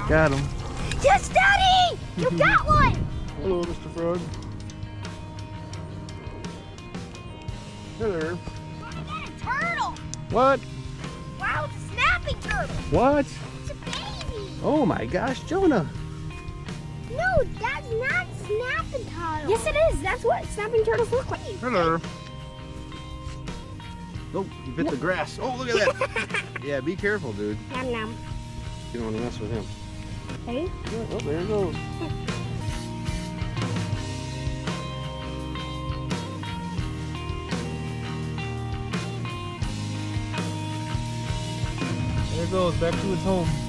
Got him. Just Daddy! You got one! Hello, Mr. Frog. Hello. I got a turtle! What? Wow, it's a snapping turtle! What? It's a baby! Oh my gosh, Jonah. No, that's not snapping turtle. Yes, it is. That's what snapping turtles look like. Hello. Oh, you bit the grass. Oh, look at that. Yeah, be careful, dude. Nom nom. You don't want to mess with him. Hey? Oh, there it goes. There it goes, back to its home.